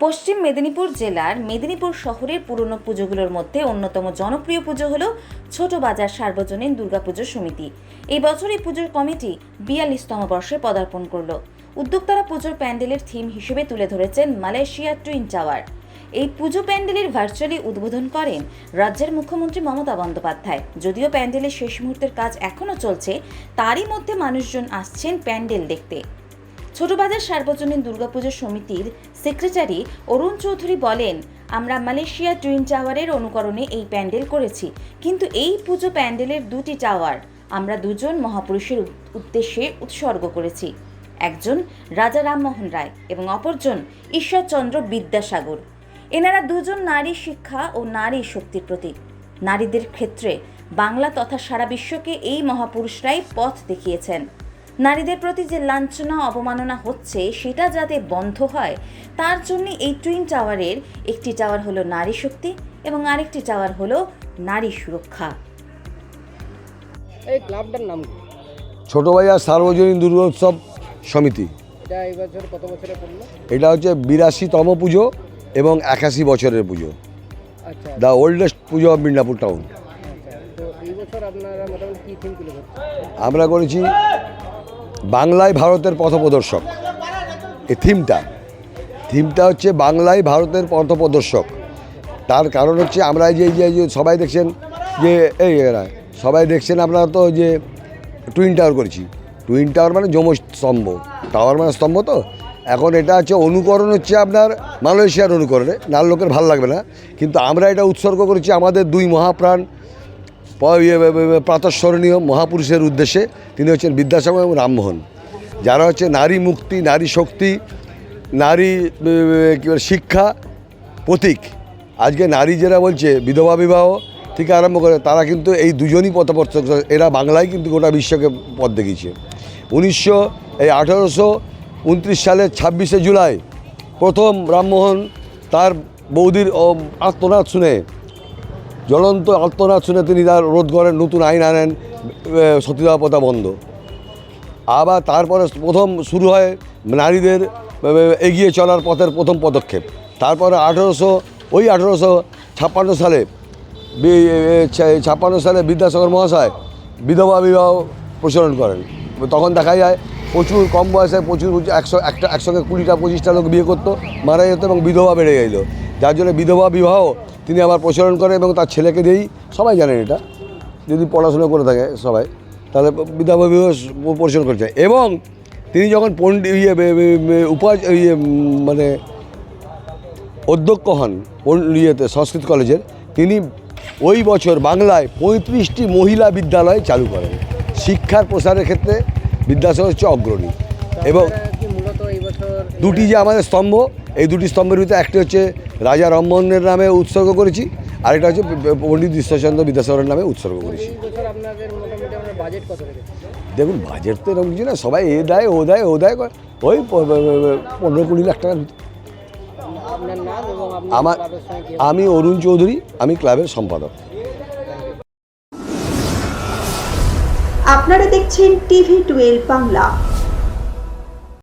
পশ্চিম মেদিনীপুর জেলার মেদিনীপুর শহরের পুরনো পুজোগুলোর মধ্যে অন্যতম জনপ্রিয় পুজো হলো ছোট বাজার সার্বজনীন দুর্গাপুজো সমিতি। এই বছর এই পুজোর কমিটি 42তম বর্ষে পদার্পণ করল। উদ্যোক্তারা পুজোর প্যান্ডেলের থিম হিসেবে তুলে ধরেছেন মালয়েশিয়া টুইন টাওয়ার। এই পুজো প্যান্ডেলের ভার্চুয়ালি উদ্বোধন করেন রাজ্যের মুখ্যমন্ত্রী মমতা বন্দ্যোপাধ্যায়। যদিও প্যান্ডেলের শেষ মুহূর্তের কাজ এখনও চলছে, তারই মধ্যে মানুষজন আসছেন প্যান্ডেল দেখতে। ছোটবাজার সার্বজনীন দুর্গাপুজো সমিতির সেক্রেটারি অরুণ চৌধুরী বলেন, আমরা মালয়েশিয়া টুইন টাওয়ারের অনুকরণে এই প্যান্ডেল করেছি, কিন্তু এই পুজো প্যান্ডেলের দুটি টাওয়ার আমরা দুজন মহাপুরুষের উদ্দেশ্যে উৎসর্গ করেছি। একজন রাজা রামমোহন রায় এবং অপরজন ঈশ্বরচন্দ্র বিদ্যাসাগর। এনারা দুজন নারী শিক্ষা ও নারী শক্তির প্রতীক। নারীদের ক্ষেত্রে বাংলা তথা সারা বিশ্বকে এই মহাপুরুষরাই পথ দেখিয়েছেন। নারীদের প্রতি যে লাঞ্ছনা অবমাননা হচ্ছে সেটা যাতে বন্ধ হয়, তার জন্য এই টুইন টাওয়ারের একটি টাওয়ার হলো নারী শক্তি এবং আরেকটি টাওয়ার হলো নারী সুরক্ষা। এই ক্লাবটার নাম কি? ছোট বাজার সার্বজনীন দুর্গোৎসব সমিতি। এটা এই বছর কত বছরে পড়লো? এটা হচ্ছে 82তম পুজো এবং 81 বছরের পুজো। আচ্ছা, the oldest Puja of Midnapore town. তো এই বছর আপনারা মোটামুটি কী থিম তুলে ধরছেন? আমরা করেছি বাংলায় ভারতের পথপ্রদর্শক। এই থিমটা হচ্ছে বাংলায় ভারতের পথপ্রদর্শক। তার কারণ হচ্ছে আমরা এই যে সবাই দেখছেন যে সবাই দেখছেন আপনারা তো যে টুইন টাওয়ার করেছি। টুইন টাওয়ার মানে স্তম্ভ, টাওয়ার মানে স্তম্ভ। তো এখন এটা হচ্ছে অনুকরণ হচ্ছে আপনার মালয়েশিয়ার অনুকরণে, নার লোকের ভালো লাগবে না, কিন্তু আমরা এটা উৎসর্গ করেছি আমাদের দুই মহাপ্রাণ প্রাতঃস্মরণীয় মহাপুরুষের উদ্দেশ্যে। তিনি হচ্ছেন বিদ্যাসাগর এবং রামমোহন, যারা হচ্ছে নারী মুক্তি, নারী শক্তি, নারী শিক্ষা প্রতীক। আজকে নারী যারা বলছে বিধবা বিবাহ থেকে আরম্ভ করে, তারা কিন্তু এই দুজনই পথপ্রদর্শক। এরা বাংলায় কিন্তু গোটা বিশ্বকে পথ দেখিয়েছে। 1829 সালের 26শে জুলাই প্রথম রামমোহন তার বৌদির আত্মনাদ শুনে, জ্বলন্ত আত্মনাদ শুনে তিনি তার রোধ করেন, নতুন আইন আনেন, সতীদাহ প্রথা বন্ধ। আবার তারপরে প্রথম শুরু হয় নারীদের এগিয়ে চলার পথের প্রথম পদক্ষেপ। তারপরে 1856 সালে বিদ্যাসাগর মহাশয় বিধবা বিবাহ প্রচলন করেন। তখন দেখা যায় প্রচুর কম বয়সে একসঙ্গে 20টা-25টা লোক বিয়ে করতো, মারা যেত এবং বিধবা বেড়ে গেল। যার জন্য বিধবা বিবাহ তিনি আবার প্রচলন করেন এবং তার ছেলেকে দিয়েই, সবাই জানেন এটা, যদি পড়াশোনা করে থাকে সবাই, তাহলে বিধবা বিবাহ প্রচলন করছে। এবং তিনি যখন মানে অধ্যক্ষ হন সংস্কৃত কলেজের, তিনি ওই বছর বাংলায় 35টি মহিলা বিদ্যালয় চালু করেন। শিক্ষার প্রসারের ক্ষেত্রে বিদ্যাসাগর হচ্ছে অগ্রণী। এবং দুটি যে আমাদের স্তম্ভ, এই দুটি স্তম্ভের ভিতরে একটি হচ্ছে রাজা রামমোহনের নামে উৎসর্গ করেছি, আরেকটা হচ্ছে পণ্ডিত ঈশ্বরচন্দ্র বিদ্যাসাগরের নামে উৎসর্গ করেছি। দেখুন, বাজেট তো এরকম কিছু না, সবাই ও দেয় ওই 15-20 লাখ টাকার ভিতরে। আমি অরুণ চৌধুরী, আমি ক্লাবের সম্পাদক। আপনারা দেখছেন TV12 বাংলা।